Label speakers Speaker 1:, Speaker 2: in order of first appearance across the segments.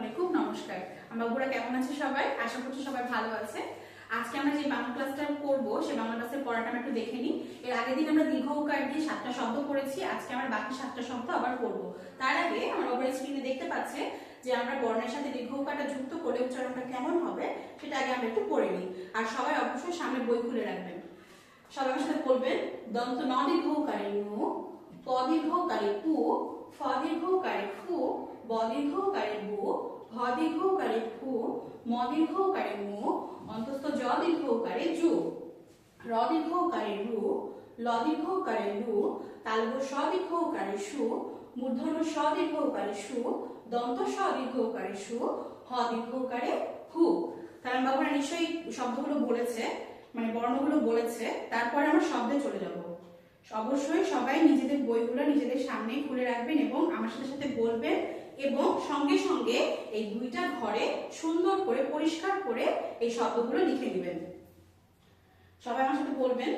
Speaker 1: আলাইকুম, নমস্কার। আমরা বগুড়া কেমন আছে সবাই? আশা করছি সবাই ভালো আছে। আজকে আমরা যে বাংলা ক্লাসটা করব সেই বাংলা ক্লাসের পড়াটা আমরা একটু দেখে নিই। এর আগের দিন আমরা দীর্ঘ উকার দিয়ে 7টা শব্দ পড়েছি, আজকে আমরা বাকি 7টা শব্দ আবার পড়ব। তার আগে আমরা ওপরের স্ক্রিনে দেখতে পাচ্ছি যে আমরা বর্ণের সাথে দীর্ঘ উকারটা যুক্ত করে উচ্চারণটা কেমন হবে সেটা আগে আমরা একটু পড়ে নিই। আর সবাই অবশ্যই সামনে বই খুলে রাখবেন। সবাই আমার সাথে বলবেন, দন্ত ন দীর্ঘ উকারে নু, প দীর্ঘ উকারে পু, ফ দীর্ঘ উকারে ফু, ব দীর্ঘ উকারে বু, ভ দীর্ঘ উকারে ফু, ম দীর্ঘ উকারে মু, অন্তস্থ জ দীর্ঘ উকারে জু, র দীর্ঘ উকারে রু, ল দীর্ঘ উকারে লু, তালব স দীর্ঘ উকারে সু, মূর্ধন্য স দীর্ঘ উকারে সু, দন্ত স দীর্ঘ উকারে সু, হ দীর্ঘ উকারে হু। কারণ বাবুরা নিশ্চয়ই শব্দগুলো বলেছে, মানে বর্ণগুলো বলেছে, তারপরে আমরা শব্দে চলে যাব। অবশ্যই সবাই নিজেদের বইগুলো নিজেদের সামনে খুলে রাখবেন এবং আমার সাথে সাথে বলবেন এবং সঙ্গে সঙ্গে এই দুইটা ঘরে সুন্দর করে পরিষ্কার করে এই শব্দগুলো লিখে নেবেন। সবাই আমার সাথে বলবেন,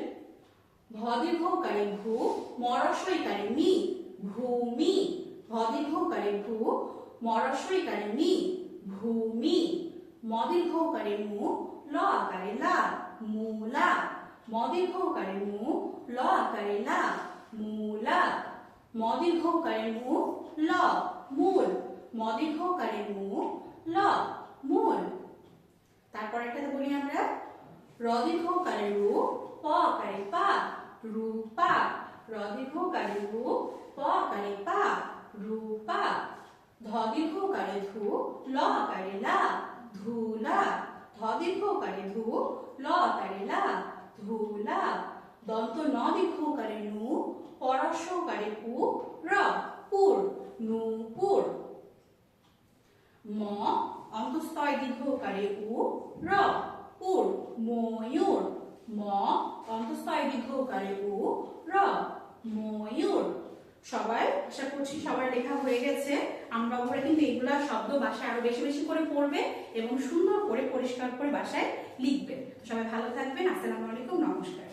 Speaker 1: ভ দীর্ঘ উকারে ভু, ম হ্রস্ব ইকারে মি, ভূমি। ভ দীর্ঘ উকারে ভু, ম হ্রস্ব ইকারে মি, ভূমি। ম দীর্ঘ উকারে মু, ল আকারে লা, মূলা। ম দীর্ঘ উকারে মু, ল আকারে লা, মূলা। ম দীর্ঘ উকারে মু, ল, মূল। ম দীর্ঘ উকারে মু, ল, মূল। তারপর একটা বলি আমরা, র দীর্ঘ উকারে রু, প আকারে পা, রূপা। র দীর্ঘ উকারে রু, প আকারে পা, রূপা। ধ দীর্ঘ উকারে ধু, ল আকারে লা, ধুলা। ধ দীর্ঘ উকারে ধু, ল আকারে লা, ধুলা। দন্ত ন দীর্ঘ উকারে নু, প হ্রস্ব উকারে পু, র, পুর, নূপুর। ম অন্তস্থয় দীর্ঘ উকারে উ, র, পুর, ময়ূর। ম অন্তস্থয় দীর্ঘ উকারে উ, র, ময়ূর। সবাই আশা করছি সবার লেখা হয়ে গেছে। আমরা ওপরে কিন্তু এগুলা শব্দ বাসায় আরো বেশি বেশি করে পড়বে এবং সুন্দর করে পরিষ্কার করে বাসায় লিখবে। সবাই ভালো থাকবেন। আসসালামু আলাইকুম, নমস্কার।